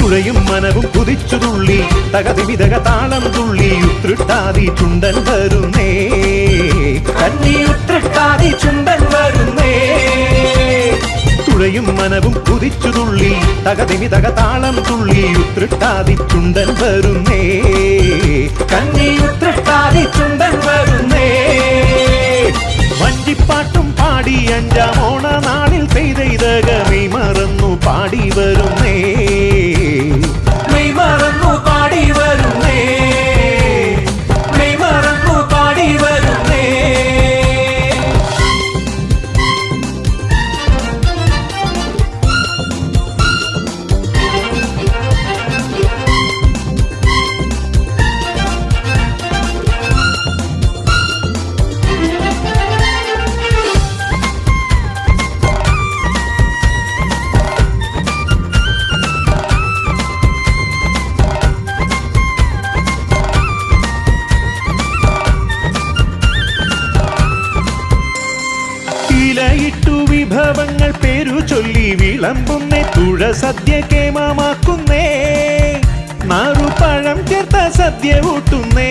തുഴയും മനവും കുതിച്ചു തുള്ളി തകതിമിതക താളം തുള്ളി ഉത്രട്ടാതി ചുണ്ടൻ വരുന്നേ കന്നി ഉത്രട്ടാതി ചുണ്ടൻ വരുന്നേ തുഴയും മനവും കുതിച്ചു തുള്ളി തകതിമിതക താളം തുള്ളി ഉത്രട്ടാതി ചുണ്ടൻ വരുന്നേ കന്നി ഉത്രട്ടാതി ചുണ്ടൻ വരുന്നേ വഞ്ചിപ്പാട്ടും പാടി അഞ്ചാം ഓണ നാളിൽ പെയ്തെയ്തക മെയ് മറന്നു പാടി വരുന്നേ മെയ് മറന്നു പാടി വരുന്നേ മെയ് മറന്നു പാടി വരുന്നേ ഇലയിട്ടു വിഭവങ്ങൾ പേരു ചൊല്ലി വിളമ്പുന്നേ തുഴ സദ്യ കേമമാക്കുന്നേ നാറുപഴം ചേർത്ത സദ്യ ഊട്ടുന്നേ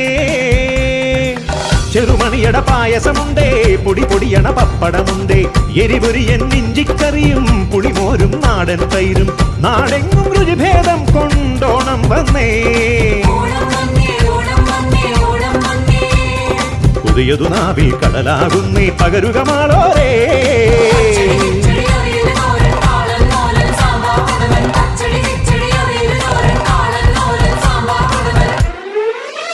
ചെറുമണിയട പായസമുണ്ടേ പൊടി പൊടിയണ പപ്പടമുണ്ടേ എരിപൊരിയൻ ഇഞ്ചിക്കറിയും പുളിമോരും നാടൻ തൈരും നാടെങ്ങും രുചിഭേദം കൊണ്ടോണം വന്നേ പുതിയതു നാവിൽ കടലാകുന്നേ പകരുക മാളോരേ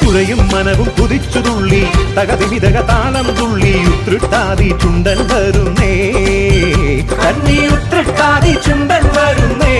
തുഴയും മനവും കുതിച്ചു തുള്ളി തകതിമിതക താളം തുള്ളി ഉത്രട്ടാതി ചുണ്ടൻ വരുന്നേ കന്നി ഉത്രട്ടാതി ചുണ്ടൻ വരുന്നേ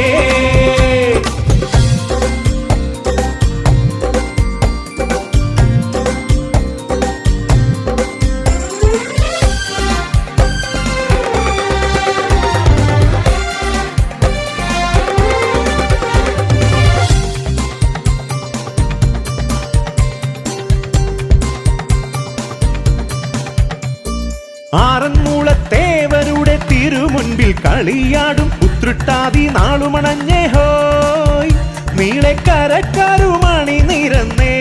ആറന്മുളത്തേവരുടെ തിരുമുൻപിൽ കളിയാടും ഉത്രട്ടാതി നാളുമണഞ്ഞേ ഹോയ് നീളെ കരക്കാരുമണി നിരന്നേ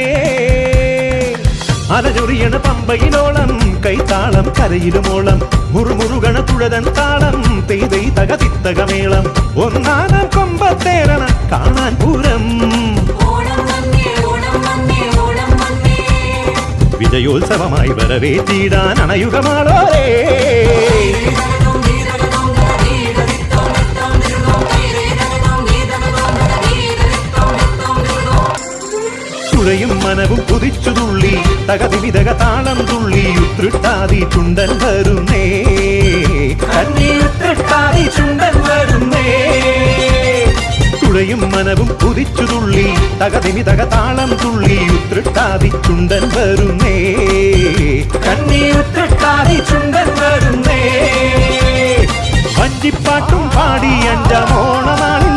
അലചൊറിയണ പമ്പയിലോളം കൈത്താളം കരയിലുമോളം മുറുമുറുകണ തുഴതൻ താളം തെയ്തൈ തകതിത്തകമേളം ഒന്നാനം കൊമ്പത്തേരണ കാണാൻ പൂരം വിജയോത്സവമായി വരവേറ്റിടാൻ അണയുകമാളോരേ തുഴയും മനവും കുതിച്ചു തുള്ളി തകതിമിതക താളം തുള്ളി ഉത്രട്ടാതി ചുണ്ടൻ വരുന്നേ കന്നി ഉത്രട്ടാതി ചുണ്ടൻ വരുന്നേ തുഴയും മനവും കുതിച്ചു തുള്ളി തകതിമിതക താളം തുള്ളി ഉത്രട്ടാതി ചുണ്ടൻ വരുന്നേ കന്നി ഉത്രട്ടാതി ചുണ്ടൻ വരുന്നേ വഞ്ചിപ്പാട്ടും പാടി അഞ്ചാം ഓണ നാളിൽ